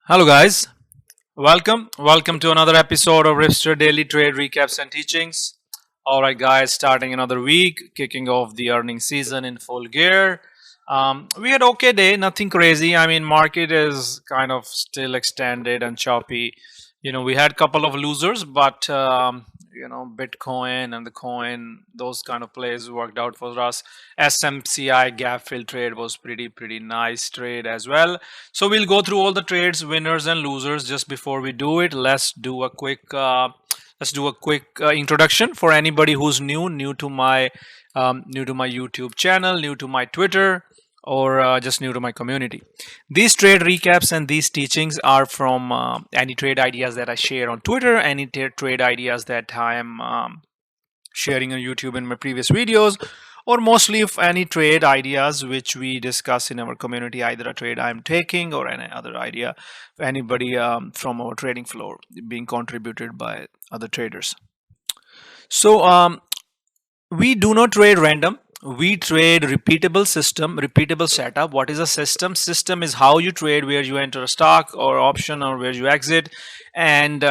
Hello guys, welcome to another episode of Ripster Daily Trade Recaps and Teachings. Alright guys, starting another week, kicking off the earnings season in full gear. We had okay day, nothing crazy. I mean, market is kind of still extended and choppy. We had a couple of losers, but Bitcoin and the coin, those kind of plays worked out for us. SMCI gap fill trade was pretty nice trade as well. So we'll go through all the trades, winners and losers. Just before we do it, let's do a quick introduction for anybody who's new to my YouTube channel, new to my Twitter, or just new to my community. These trade recaps and these teachings are from any trade ideas that I share on Twitter, any trade ideas that I am sharing on YouTube in my previous videos, or mostly of any trade ideas which we discuss in our community, either a trade I'm taking or any other idea, anybody from our trading floor being contributed by other traders. So we do not trade random. We trade repeatable system, repeatable setup. What is a system? System is how you trade, where you enter a stock or option or where you exit, and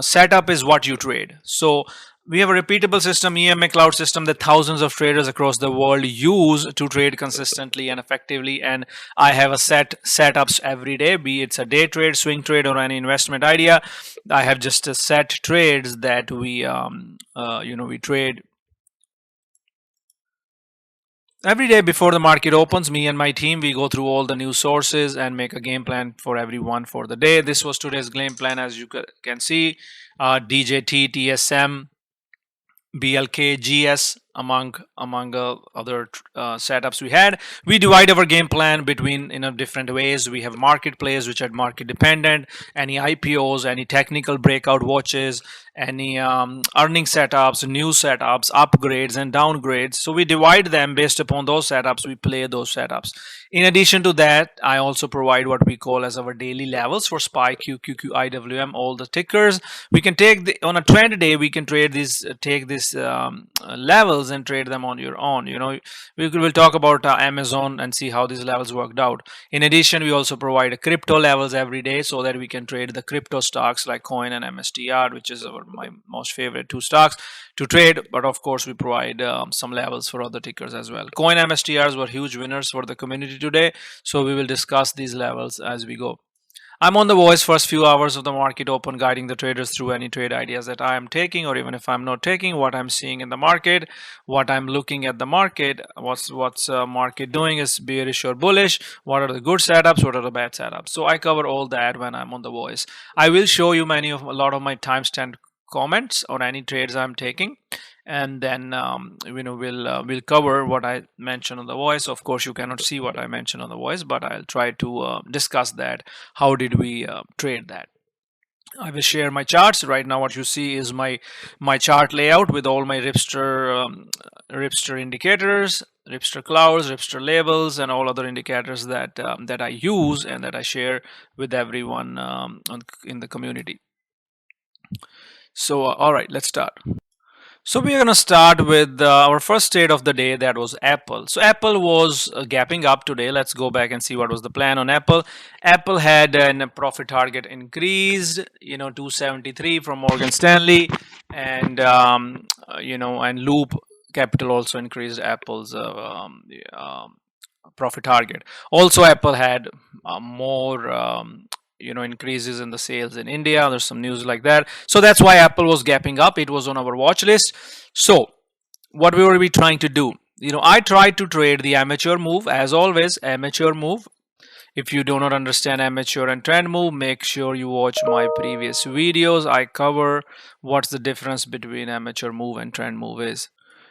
setup is what you trade. So we have a repeatable system, EMA Cloud system, that thousands of traders across the world use to trade consistently and effectively. And I have a setups every day, be it's a day trade, swing trade, or any investment idea. I have just a set trades that we trade every day before the market opens. Me and my team, we go through all the news sources and make a game plan for everyone for the day. This was today's game plan, as you can see. DJT, TSM, BLK, GS, among other setups we had. We divide our game plan between in different ways. We have market plays, which are market dependent, any IPOs, any technical breakout watches, any earning setups, new setups, upgrades and downgrades. So we divide them based upon those setups. We play those setups. In addition to that, I also provide what we call as our daily levels for SPY, QQQ, IWM, all the tickers. We can take on a trend day, we can trade these, take these levels and trade them on your own. We will talk about Amazon and see how these levels worked out. In addition, we also provide crypto levels every day so that we can trade the crypto stocks like coin and MSTR, which is my most favorite two stocks to trade. But of course, we provide some levels for other tickers as well. Coin MSTRs were huge winners for the community today, so we will discuss these levels as we go. I'm on the voice first few hours of the market open, guiding the traders through any trade ideas that I am taking, or even if I'm not taking, what I'm seeing in the market, what I'm looking at the market, what's market doing, is bearish or bullish, what are the good setups, what are the bad setups. So I cover all that when I'm on the voice. I will show you a lot of my timestamp comments on any trades I'm taking, and then we'll cover what I mentioned on the voice. Of course, you cannot see what I mentioned on the voice, but I'll try to discuss that. How did we trade that? I will share my charts right now. What you see is my chart layout with all my Ripster indicators, Ripster clouds, Ripster labels, and all other indicators that that I use and that I share with everyone in the community. So all right, let's start. So we're going to start with our first trade of the day, that was Apple. So Apple was gapping up today. Let's go back and see what was the plan on Apple. Apple had a profit target increased, 273 from Morgan Stanley, and and Loop Capital also increased Apple's profit target. Also, Apple had more increases in the sales in India. There's some news like that. So that's why Apple was gapping up. It was on our watch list. So what we were trying to do, I tried to trade the amateur move, as always, amateur move. If you do not understand amateur and trend move, make sure you watch my previous videos. I cover what's the difference between amateur move and trend move is.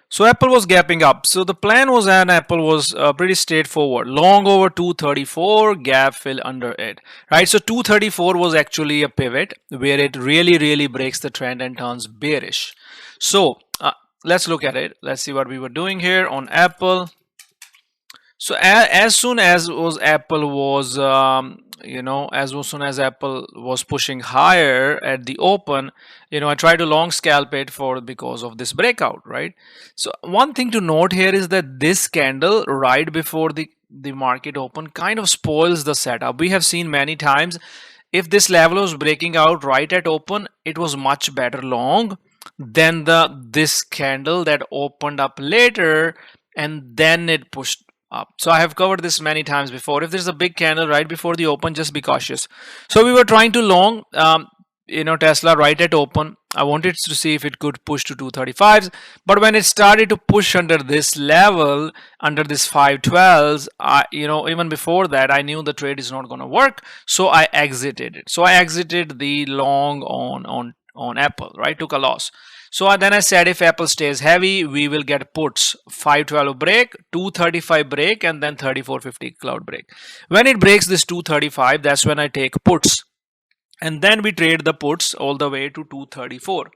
So Apple was gapping up. So the plan was, and Apple was pretty straightforward. Long over 234, gap fill under it, right? So 234 was actually a pivot where it really breaks the trend and turns bearish. So let's look at it. Let's see what we were doing here on Apple. So as soon as Apple was pushing higher at the open, I tried to long scalp it because of this breakout, right? So one thing to note here is that this candle right before the market open kind of spoils the setup. We have seen many times if this level was breaking out right at open, it was much better long than this candle that opened up later and then it pushed up. So I have covered this many times before. If there's a big candle right before the open, just be cautious. So we were trying to long Tesla right at open. I wanted to see if it could push to 235s, but when it started to push under this level, under this 512s, even before that, I knew the trade is not going to work, so I exited it. So I exited the long on Apple, right? Took a loss. So then I said, if Apple stays heavy, we will get puts. 512 break, 235 break, and then 3450 cloud break. When it breaks this 235, that's when I take puts. And then we trade the puts all the way to 234.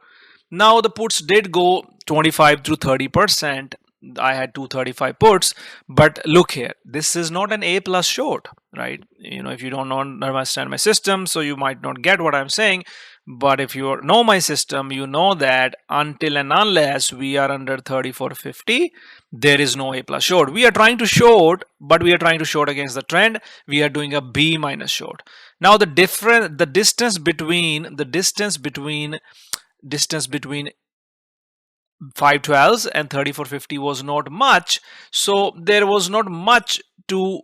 Now the puts did go 25 to 30%. I had 235 puts, but look here, this is not an A plus short, right? If you don't understand my system, so you might not get what I'm saying. But if you know my system, you know that until and unless we are under 3450, there is no A plus short. We are trying to short, but we are trying to short against the trend. We are doing a B minus short. Now the distance between 512s and 3450 was not much, so there was not much to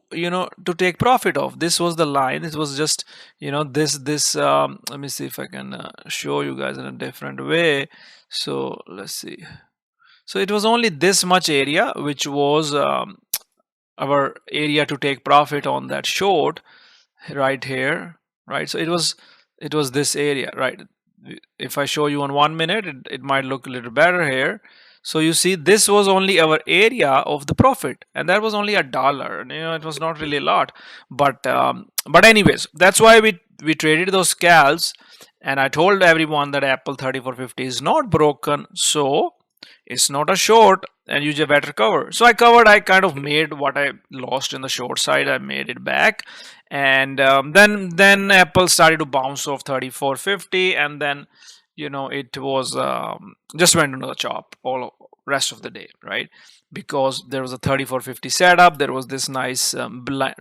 take profit of. This was the line. It was just this let me see if I can show you guys in a different way. So let's see. So it was only this much area which was our area to take profit on that short right here, right? So it was this area, right? If I show you on 1 minute, it might look a little better here. So you see, this was only our area of the profit, and that was only $1. It was not really a lot, but anyways, that's why we traded those scalps, and I told everyone that Apple 3450 is not broken, so it's not a short, and you just better cover. So I covered. I kind of made what I lost in the short side. I made it back, and then Apple started to bounce off 3450, and then it was just went into the chop all rest of the day, right? Because there was a 3450 setup, there was this nice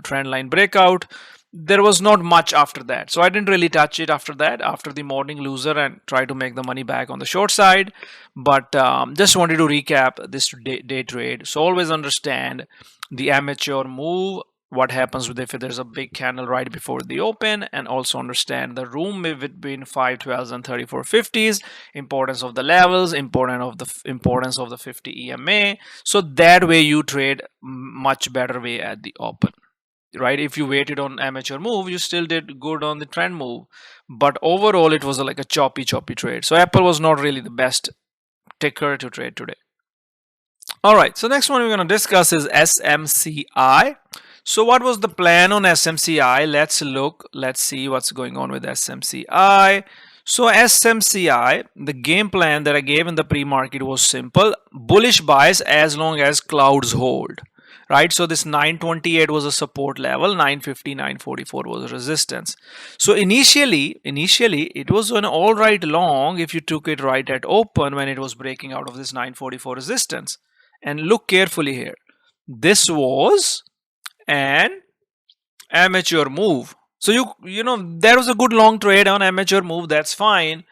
trend line breakout. There was not much after that, so I didn't really touch it after that, after the morning loser, and try to make the money back on the short side. But just wanted to recap this day trade. So always understand the amateur move, what happens if there's a big candle right before the open, and also understand the room between 512s and 3450s, importance of the levels, importance of the 50 EMA. So that way you trade much better way at the open, right? If you waited on amateur move, you still did good on the trend move, but overall it was like a choppy trade. So Apple was not really the best ticker to trade today. All right, so next one we're going to discuss is SMCI. So what was the plan on SMCI? Let's see what's going on with SMCI. So SMCI, the game plan that I gave in the pre-market was simple: bullish bias as long as clouds hold, right? So this 928 was a support level, 950, 944 was a resistance. So initially it was an all right long if you took it right at open when it was breaking out of this 944 resistance. And look carefully here, this was an amateur move. So there was a good long trade on amateur move, that's fine.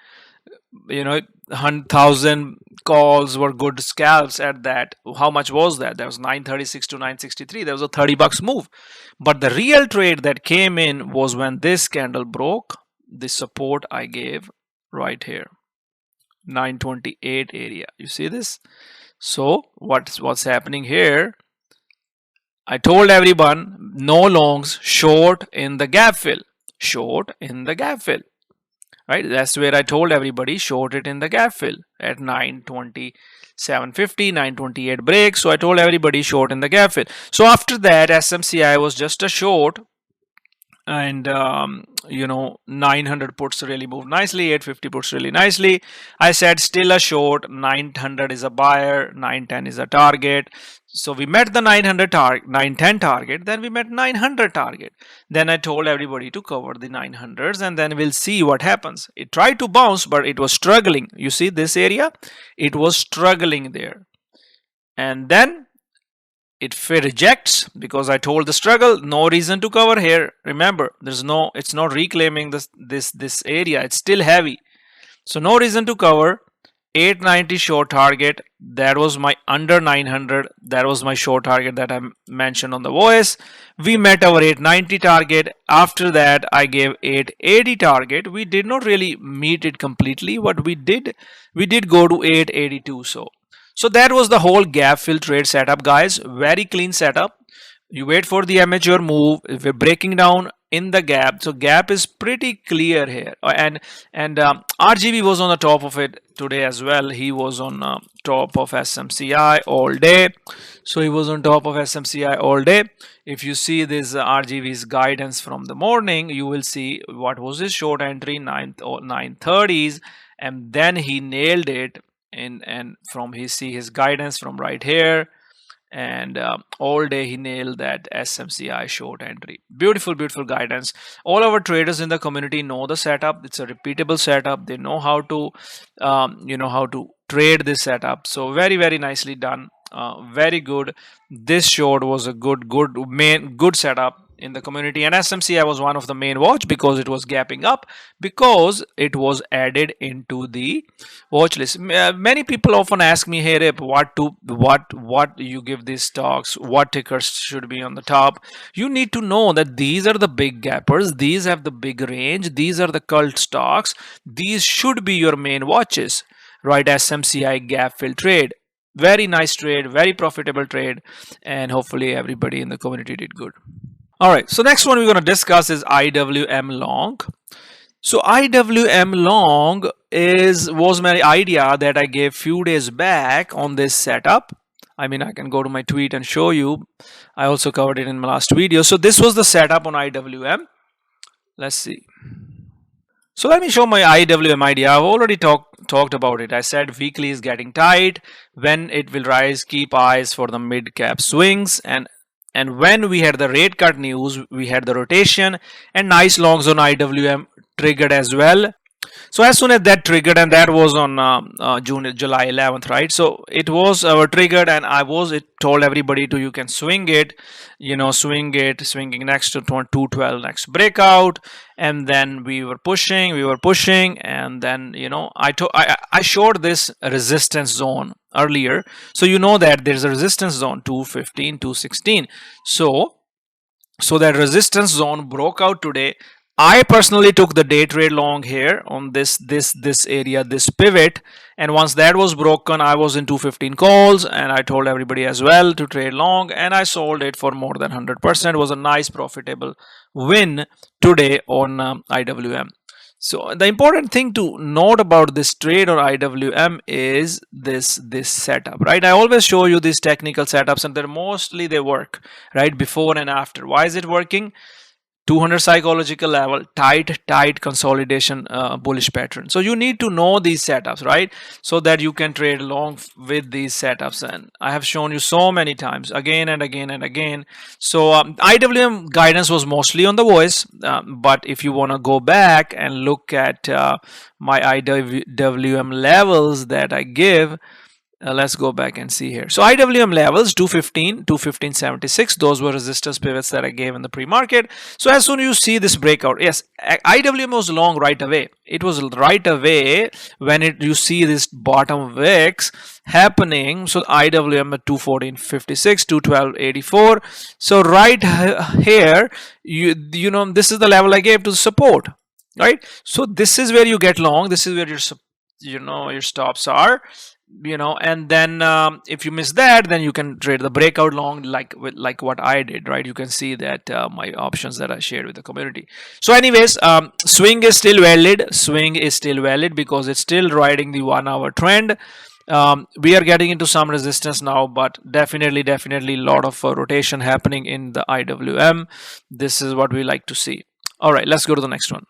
100,000 calls were good scalps at that. How much was that? That was 936 to 963. That was a $30 move. But the real trade that came in was when this candle broke the support I gave right here, 928 area. You see this? So what's happening here? I told everyone no longs, short in the gap fill, short in the gap fill, right? That's where I told everybody short it in the gap fill at 927.50, 928 break. So I told everybody short in the gap fill. So after that, SMCI was just a short, and 900 puts really moved nicely, 850 puts really nicely. I said still a short, 900 is a buyer, 910 is a target. So we met the 910 target, then we met 900 target. Then I told everybody to cover the 900s, and then we'll see what happens. It tried to bounce, but it was struggling. You see this area? It was struggling there. And then If it rejects, because I told the struggle, no reason to cover here. Remember, it's not reclaiming this area. It's still heavy. So no reason to cover. 890 short target, that was my under 900, that was my short target that I mentioned on the voice. We met our 890 target. After that I gave 880 target. We did not really meet it completely. What we did go to 882. So that was the whole gap fill trade setup, guys. Very clean setup. You wait for the amateur move. If we're breaking down in the gap, so gap is pretty clear here. And RGB was on the top of it today as well. He was on top of SMCI all day. So he was on top of SMCI all day. If you see this RGB's guidance from the morning, you will see what was his short entry, 930s, and then he nailed it. And from his guidance from right here, and all day he nailed that SMCI short entry. Beautiful guidance. All our traders in the community know the setup. It's a repeatable setup. They know how to how to trade this setup. So very nicely done. Very good. This short was a good setup in the community, and SMCI was one of the main watch because it was gapping up, because it was added into the watch list. Many people often ask me, hey Rip, what you give these stocks, what tickers should be on the top. You need to know that these are the big gappers, these have the big range, these are the cult stocks, these should be your main watches, right? SMCI gap fill trade, very nice trade, very profitable trade, and hopefully everybody in the community did good. All right, so next one we're going to discuss is IWM long. So IWM long was my idea that I gave few days back on this setup. I mean, I can go to my tweet and show you. I also covered it in my last video. So this was the setup on IWM. Let's see. So let me show my IWM idea. I've already talked about it. I said weekly is getting tight. When it will rise, keep eyes for the mid cap swings, and when we had the rate cut news, we had the rotation and nice longs on IWM triggered as well. So as soon as that triggered, and that was on July 11th, right? So it was triggered, and it told everybody to, you can swing it, swinging next to 212 next breakout, and then we were pushing, and then I showed this resistance zone earlier, so you know that there's a resistance zone 215, 216. So that resistance zone broke out today. I personally took the day trade long here on this area, this pivot, and once that was broken, I was in 215 calls, and I told everybody as well to trade long, and I sold it for more than 100%. It was a nice profitable win today on IWM. So the important thing to note about this trade on IWM is this setup, right? I always show you these technical setups, and they work, right? Before and after. Why is it working? 200 psychological level, tight consolidation, bullish pattern. So you need to know these setups, right? So that you can trade along with these setups. And I have shown you so many times, again and again. So IWM guidance was mostly on the voice, but if you want to go back and look at my IWM levels that I give, let's go back and see here. So IWM levels 215, 215.76. Those were resistance pivots that I gave in the pre-market. So as soon as you see this breakout, yes, IWM was long right away. It was right away when you see this bottom wicks happening. So IWM at 214.56, 212.84. So right here, this is the level I gave to the support, right? So this is where you get long. This is where your stops are. And then if you miss that, then you can trade the breakout long like what I did, right? You can see that my options that I shared with the community. So anyways, swing is still valid because it's still riding the 1 hour trend. We are getting into some resistance now, but definitely a lot of rotation happening in the IWM. This is what we like to see. All right, let's go to the next one.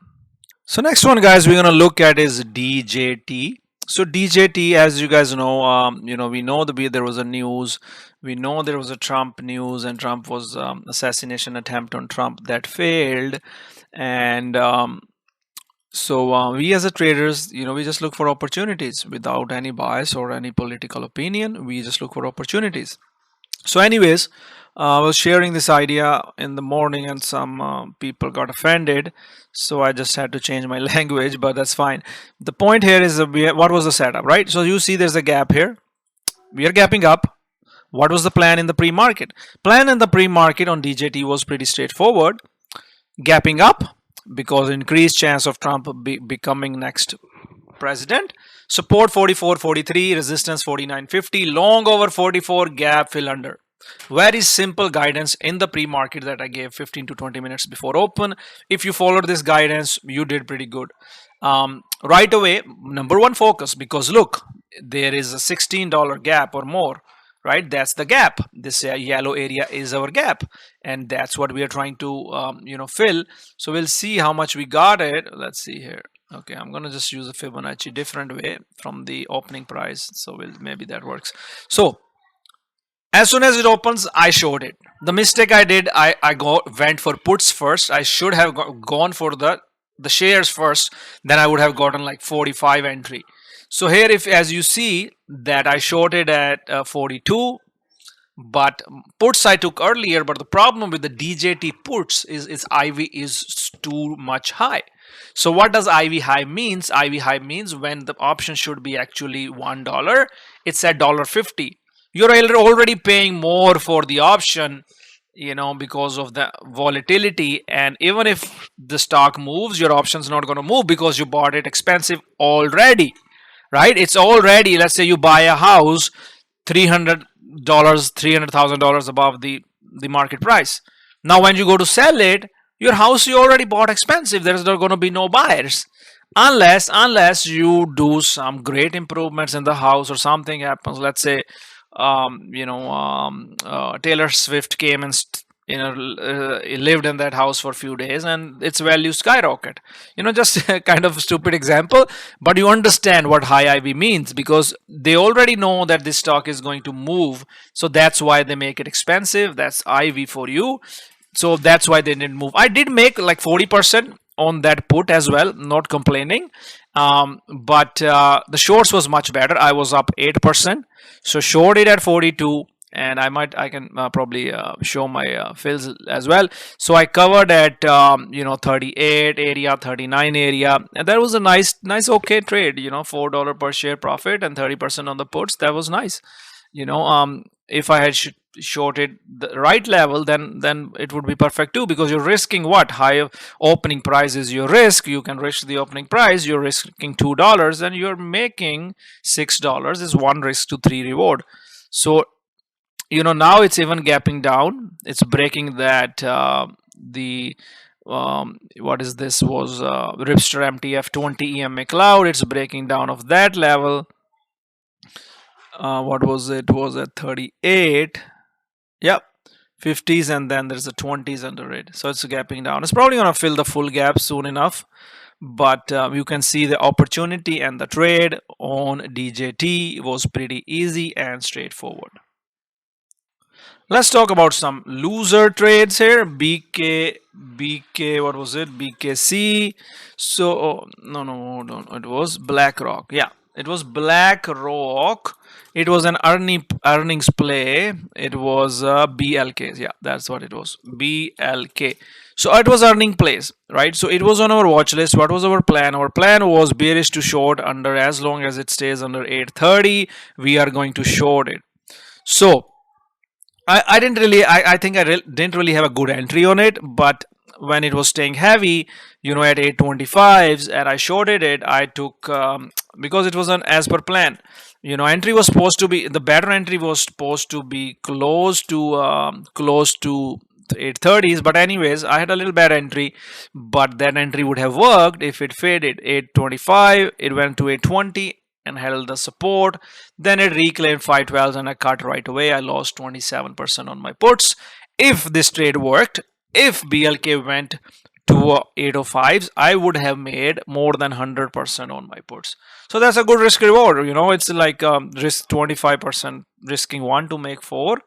So next one, guys, we're going to look at is DJT. So DJT, as you guys know, we know there was a news. We know there was a Trump news, and Trump was assassination attempt on Trump that failed. And so we as a traders, we just look for opportunities without any bias or any political opinion. We just look for opportunities. So anyways, I was sharing this idea in the morning and some people got offended, so I just had to change my language, but that's fine. The point here is what was the setup, right? So you see there's a gap here, we are gapping up. What was the plan in the pre-market? Plan in the pre-market on DJT was pretty straightforward. Gapping up because increased chance of Trump becoming next president. Support 44.43, resistance 49.50, long over 44, gap fill under. Very simple guidance in the pre-market that I gave 15 to 20 minutes before open. If you followed this guidance, you did pretty good. Right away, number one focus, because look, there is a $16 gap or more, right? That's the gap. This yellow area is our gap, and that's what we are trying to fill. So we'll see how much we got it. Let's see here. Okay, I'm gonna just use a Fibonacci different way from the opening price, so maybe that works. So as soon as it opens, I showed it. The mistake I did, I went for puts first. I should have gone for the shares first. Then I would have gotten like 45 entry. So here, if as you see that I shorted at 42, but puts I took earlier. But the problem with the DJT puts is its IV is too much high. So what does IV high means? IV high means when the option should be actually $1, it's at $1.50. You're already paying more for the option, because of the volatility. And even if the stock moves, your option's not going to move because you bought it expensive already, right? It's already, let's say you buy a house $300,000 above the market price. Now when you go to sell it, your house you already bought expensive. There's not going to be no buyers unless you do some great improvements in the house or something happens. Let's say Taylor Swift came and lived in that house for a few days and its value skyrocket. Just a kind of stupid example, but you understand what high IV means, because they already know that this stock is going to move, so that's why they make it expensive. That's IV for you. So that's why they didn't move. I did make like 40% on that put as well, not complaining. But the shorts was much better. I was up 8%. So short it at 42, and I can probably show my fills as well. So I covered at 38 area, 39 area, and that was a nice okay trade. $4 per share profit and 30% on the puts. That was nice. If I had shorted the right level, then it would be perfect too, because you're risking what? High opening price is your risk. You can risk the opening price. You're risking $2 and you're making $6. Is one risk to three reward. So now it's even gapping down. It's breaking that what is this was Ripster MTF 20 EMA Cloud. It's breaking down of that level. What was it? Was at 38. Yep, 50s, and then there's a 20s under it. So it's gapping down. It's probably going to fill the full gap soon enough. But you can see the opportunity and the trade on DJT was pretty easy and straightforward. Let's talk about some loser trades here. BK, what was it? BKC. So, no, it was BlackRock. Yeah, it was BlackRock. It was an earnings play. It was BLK. Yeah, that's what it was. BLK. So it was earning plays, right? So it was on our watch list. What was our plan? Our plan was bearish to short under, as long as it stays under 830. We are going to short it. So I didn't really, I think I didn't really have a good entry on it, but when it was staying heavy, at 825s, and I shorted it, I took, because it was an as per plan. Entry was supposed to be, the better entry was supposed to be close to 830s, but anyways, I had a little bad entry, but that entry would have worked if it faded. 825, it went to 820 and held the support. Then it reclaimed 512s and I cut right away. I lost 27% on my puts. If this trade worked, if BLK went to 805s, I would have made more than 100% on my puts. So that's a good risk reward. It's like risk 25%, risking 1 to make 4.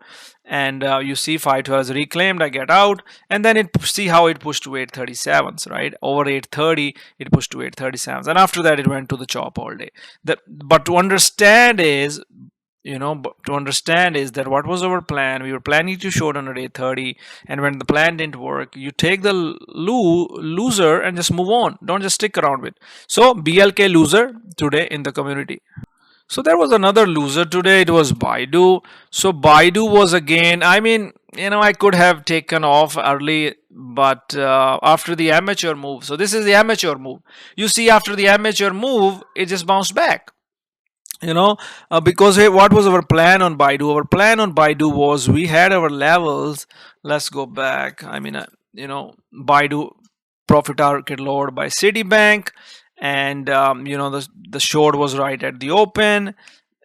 And you see 512 reclaimed, I get out, and then see how it pushed to 837s, right? Over 830, it pushed to 837s, and after that it went to the chop all day. But to understand is, to understand is that what was our plan. We were planning to short on a day 30, and when the plan didn't work, you take the loser and just move on. Don't just stick around with. So BLK loser today in the community. So there was another loser today. It was BIDU. So BIDU was again, I mean, I could have taken off early, but after the amateur move. So this is the amateur move. You see, after the amateur move, it just bounced back. Because hey, what was our plan on BIDU? Our plan on BIDU was we had our levels. Let's go back. I mean, BIDU profit target lowered by Citibank, and the short was right at the open,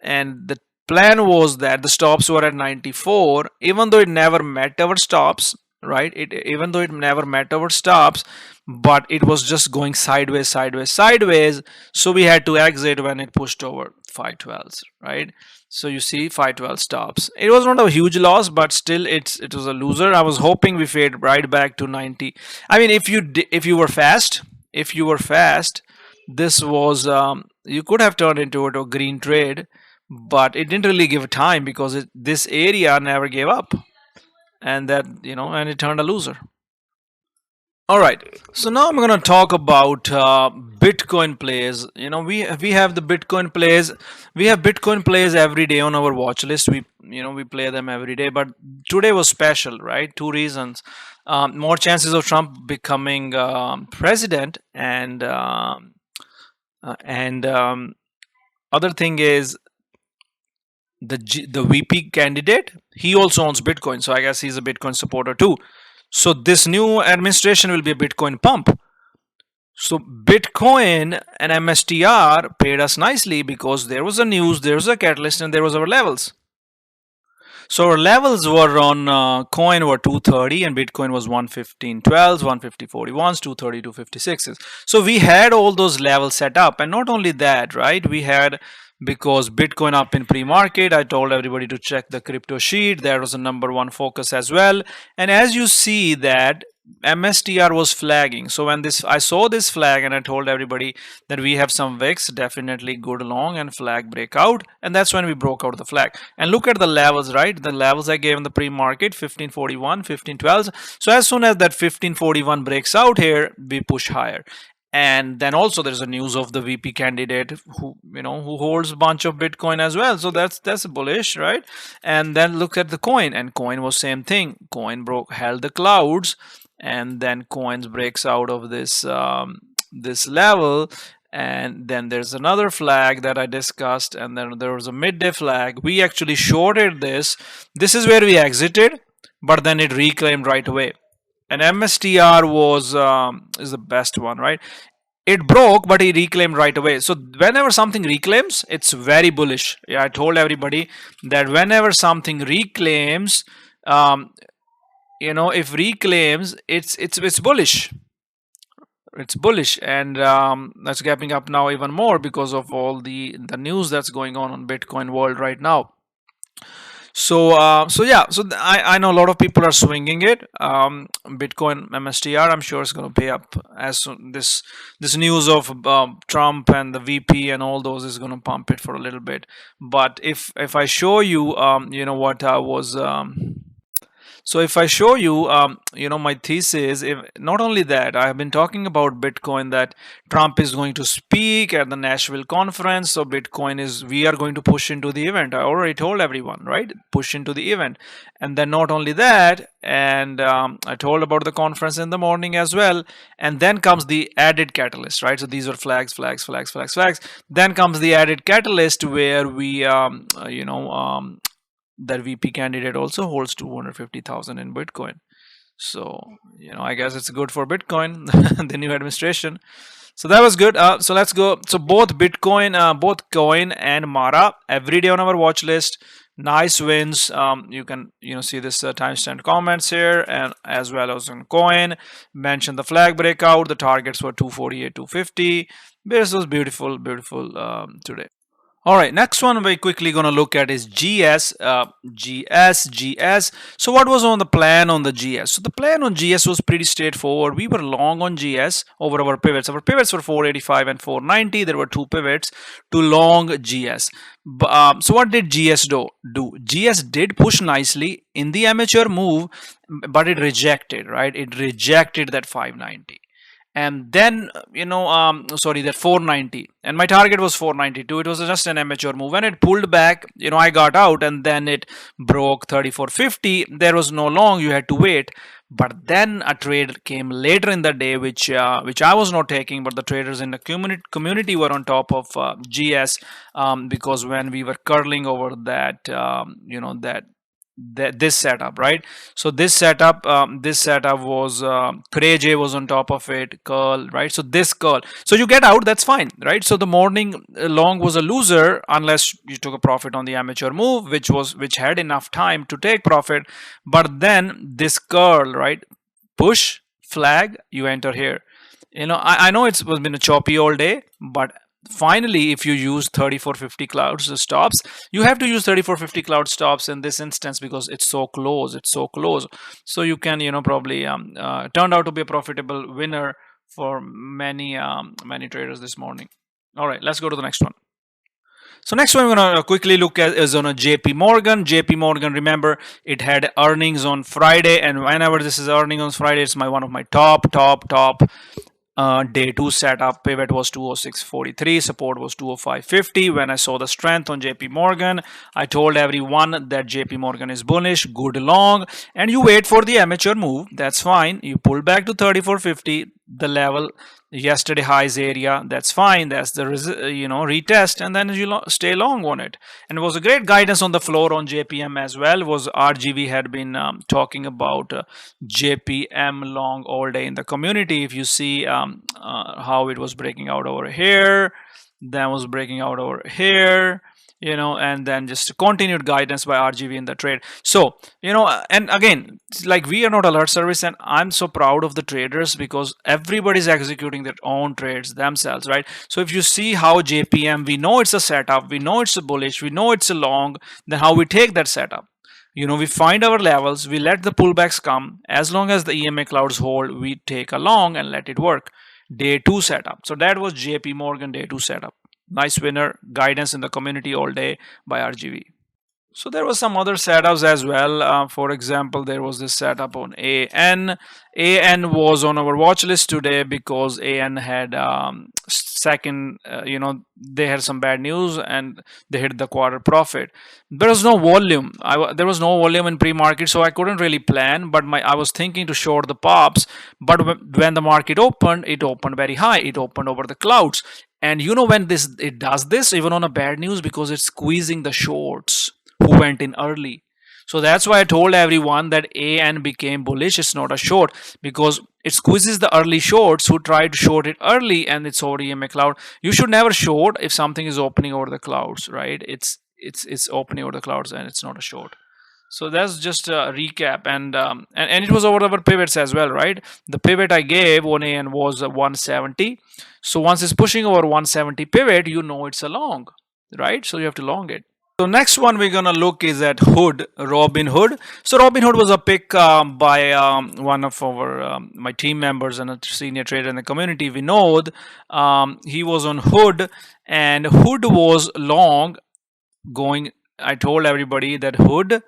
and the plan was that the stops were at 94, even though it never met our stops, right? Even though it never met our stops, but it was just going sideways, sideways, sideways. So we had to exit when it pushed over 512s, right? So you see 512 stops. It was not a huge loss, but still it was a loser. I was hoping we fade right back to 90. I mean, if you were fast, this was you could have turned into it a green trade, but it didn't really give time because this area never gave up, and and it turned a loser. All right, so now I'm going to talk about Bitcoin plays. We have the Bitcoin plays. We have Bitcoin plays every day on our watch list. We play them every day, but today was special, right? Two reasons: more chances of Trump becoming president, and other thing is the VP candidate. He also owns Bitcoin, so I guess he's a Bitcoin supporter too. So this new administration will be a Bitcoin pump. So Bitcoin and MSTR paid us nicely because there was a news, there was a catalyst, and there was our levels. So our levels were on coin were 230 and Bitcoin was 115.12s, 150.41s, 230, 256s. So we had all those levels set up, and not only that, right? We had, because Bitcoin up in pre-market, I told everybody to check the crypto sheet. That was the number one focus as well. And as you see that MSTR was flagging. So when I saw this flag, and I told everybody that we have some wicks, definitely good long and flag breakout, and that's when we broke out the flag. And look at the levels, right? The levels I gave in the pre-market, 1541, 1512. So as soon as that 1541 breaks out here, we push higher. And then also there's a news of the VP candidate who holds a bunch of Bitcoin as well. So that's bullish, right? And then look at the coin, and coin was same thing. Coin held the clouds, and then coins breaks out of this this level, and then there's another flag that I discussed, and then there was a midday flag. We actually shorted this. This is where we exited, but then it reclaimed right away. And MSTR is the best one, right? It broke, but he reclaimed right away. So whenever something reclaims, it's very bullish. Yeah, I told everybody that whenever something reclaims, if reclaims, it's bullish. It's bullish, and that's gapping up now even more because of all the news that's going on Bitcoin world right now. So I know a lot of people are swinging it. Bitcoin MSTR, I'm sure it's going to pay up as soon this news of Trump and the VP and all those is going to pump it for a little bit. But if I show you, what I was. So if I show you, my thesis, if not only that, I have been talking about Bitcoin, that Trump is going to speak at the Nashville conference. So we are going to push into the event. I already told everyone, right? Push into the event. And then not only that, and I told about the conference in the morning as well. And then comes the added catalyst, right? So these are flags. Then comes the added catalyst where we, that VP candidate also holds 250,000 in Bitcoin. So, I guess it's good for Bitcoin, the new administration. So that was good. So let's go. So both Bitcoin, both coin and Mara every day on our watch list. Nice wins. You can see this timestamp comments here, and as well as on coin. Mention the flag breakout. The targets were 248, 250. This was beautiful today. All right, next one we're quickly going to look at is GS, GS. So what was on the plan on the GS? So the plan on GS was pretty straightforward. We were long on GS over our pivots. Our pivots were 485 and 490. There were two pivots to long GS. So what did GS do? GS did push nicely in the amateur move, but it rejected, right? It rejected that 590. And then sorry, that 490, and my target was 492. It was just an amateur move. When it pulled back, I got out, and then it broke 3450. There was no long, you had to wait. But then a trade came later in the day, which I was not taking, but the traders in the community were on top of GS, because when we were curling over that this setup, right? So this setup was Cray J was on top of it, curl, right? So this curl, so you get out, that's fine, right? So the morning long was a loser unless you took a profit on the amateur move, which had enough time to take profit. But then this curl, right, push flag, you enter here. I know it's been a choppy all day, but finally, if you use 3450 clouds stops, you have to use 3450 cloud stops in this instance because it's so close. So you can probably turned out to be a profitable winner for many traders this morning. All right, let's go to the next one. So next one we're gonna quickly look at is on a JP Morgan. JP Morgan, remember, it had earnings on Friday, and whenever this is earnings on Friday, it's one of my top day 2 setup. Pivot was 206.43, support was 205.50. When I saw the strength on JP Morgan, I told everyone that JP Morgan is bullish, good long, and you wait for the amateur move. That's fine. You pull back to 34.50, the level yesterday highs area, that's fine. That's the retest, and then you stay long on it. And it was a great guidance on the floor on JPM as well. Was RGV had been talking about JPM long all day in the community. If you see how it was breaking out over here, then was breaking out over here, and then just continued guidance by RGV in the trade. So and again, like, we are not alert service, and I'm so proud of the traders because everybody's executing their own trades themselves, right? So if you see how JPM, we know it's a setup, we know it's a bullish, we know it's a long, then how we take that setup, we find our levels, we let the pullbacks come. As long as the EMA Clouds hold, we take a long and let it work. Day 2 setup. So that was JP Morgan day 2 setup. Nice winner, guidance in the community all day by RGV. So there was some other setups as well. For example, there was this setup on AN. AN was on our watch list today because AN had second, they had some bad news and they hit the quarter profit. There was no volume. There was no volume in pre-market, so I couldn't really plan. But I was thinking to short the pops. But when the market opened, it opened very high. It opened over the clouds. And when it does this even on a bad news, because it's squeezing the shorts who went in early. So that's why I told everyone that AN became bullish. It's not a short because it squeezes the early shorts who tried to short it early, and it's over EMA cloud. You should never short if something is opening over the clouds, right? It's opening over the clouds and it's not a short. So that's just a recap, and it was over our pivots as well, right? The pivot I gave on AN was 170. So once it's pushing over 170 pivot, it's a long, right? So you have to long it. So next one we're gonna look is at Hood, Robinhood. So Robinhood was a pick by one of our my team members and a senior trader in the community, Vinod. He was on Hood, and Hood was long going. I told everybody that Hood.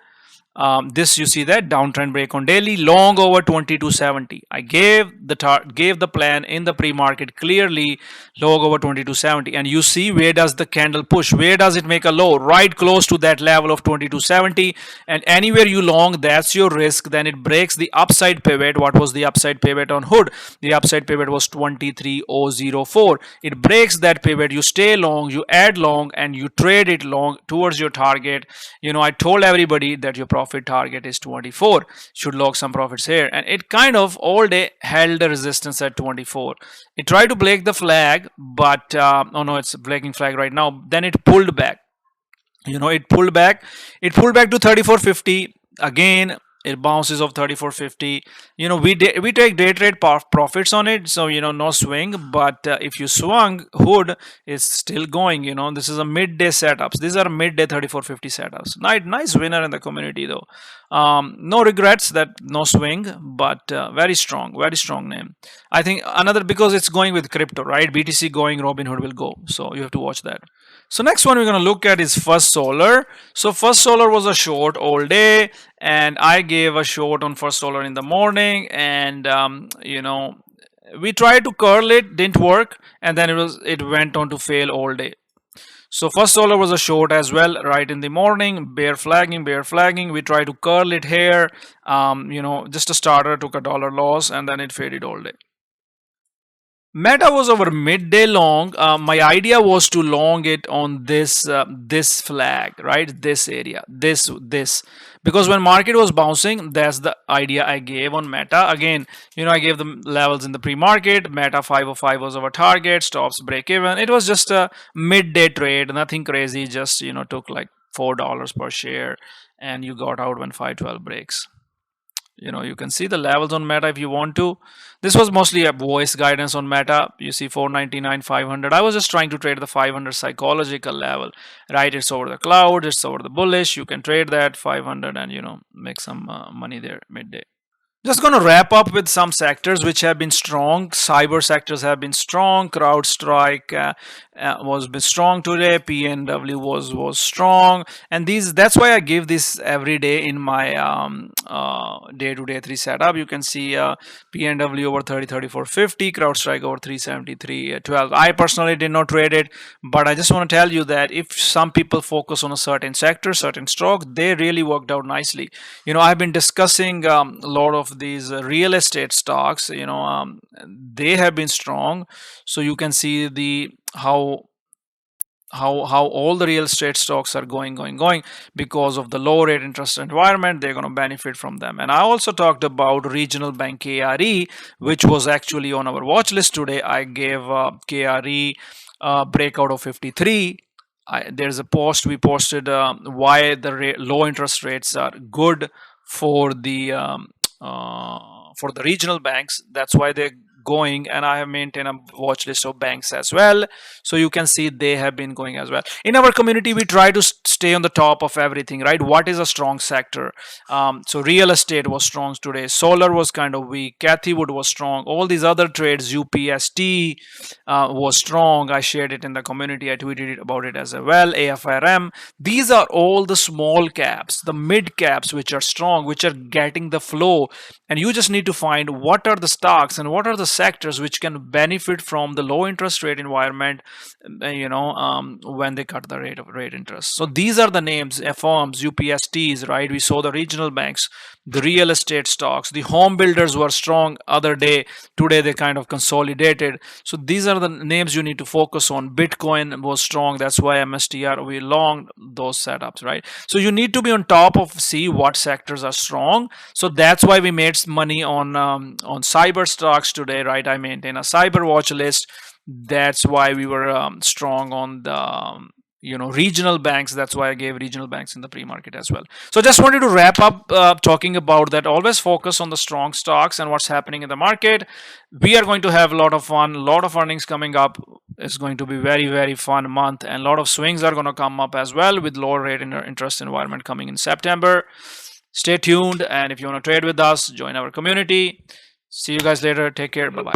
This, you see that downtrend break on daily, long over 2270. I gave the plan in the pre-market clearly, long over 2270, and you see where does the candle push, where does it make a low, right close to that level of 2270, and anywhere you long, that's your risk. Then it breaks the upside pivot. What was the upside pivot on Hood? The upside pivot was 23004. It breaks that pivot, you stay long, you add long, and you trade it long towards your target. I told everybody that your profit target is 24, should log some profits here, and it kind of all day held the resistance at 24. It tried to break the flag, but oh no, it's breaking flag right now. Then it pulled back. It pulled back to 34.50 again. it bounces off 3450. We take day trade profits on it, so no swing. But if you swung, hood is still going. This is a midday setups. These are midday 3450 setups. Nice winner in the community though. No regrets that no swing, but very strong name. I think another, because it's going with crypto, right? BTC going, Robinhood will go, so you have to watch that. So next one we're going to look at is First Solar. So First Solar was a short all day, and I gave a short on First Solar in the morning, and we tried to curl it, didn't work, and then it went on to fail all day. So First Solar was a short as well, right in the morning, bear flagging. We tried to curl it here, just a starter, took a dollar loss, and then it faded all day. Meta was our midday long. My idea was to long it on this flag, right? This area, this, because when market was bouncing, that's the idea I gave on Meta. Again, I gave the levels in the pre-market. Meta 505 was our target. Stops break even. It was just a midday trade, nothing crazy. Just took like $4 per share, and you got out when 512 breaks. You can see the levels on Meta if you want to. This was mostly a voice guidance on Meta. You see 499, 500. I was just trying to trade the 500 psychological level, right? It's over the cloud, it's over the bullish. You can trade that 500 and make some money there midday. Just going to wrap up with some sectors which have been strong. Cyber sectors have been strong. CrowdStrike was been strong today. PNW was strong, and that's why I give this every day in my day to day 3 setup. You can see PNW over 30, 34, 50, CrowdStrike over 373, 12. I personally did not trade it, but I just want to tell you that if some people focus on a certain sector, certain stock, they really worked out nicely. I've been discussing a lot of these real estate stocks. They have been strong, so you can see the how all the real estate stocks are going because of the low rate interest environment. They're going to benefit from them. And I also talked about regional bank KRE, which was actually on our watch list today. I gave KRE breakout of 53. There's a post we posted why the low interest rates are good for the regional banks. That's why they're going, and I have maintained a watch list of banks as well, so you can see they have been going as well. In our community, we try to stay on the top of everything, right? What is a strong sector? So real estate was strong today. Solar was kind of weak. Cathy Wood was strong. All these other trades, UPST was strong. I shared it in the community. I tweeted about it as well. AFRM. These are all the small caps, the mid caps, which are strong, which are getting the flow. And you just need to find what are the stocks and what are the sectors which can benefit from the low interest rate environment, when they cut the rate interest. So these are the names, firms, UPSTs, right? We saw the regional banks, the real estate stocks, the home builders were strong other day. Today they kind of consolidated. So these are the names you need to focus on. Bitcoin was strong. That's why MSTR, we long those setups, right? So you need to be on top of see what sectors are strong. So that's why we made money on cyber stocks today, right? I maintain a cyber watch list. That's why we were strong on the regional banks. That's why I gave regional banks in the pre-market as well. So just wanted to wrap up talking about that. Always focus on the strong stocks and what's happening in the market. We are going to have a lot of fun, a lot of earnings coming up. It's going to be very, very fun month, and a lot of swings are going to come up as well with lower rate interest environment coming in September. Stay tuned, and if you want to trade with us, join our community. See you guys later. Take care. Bye-bye.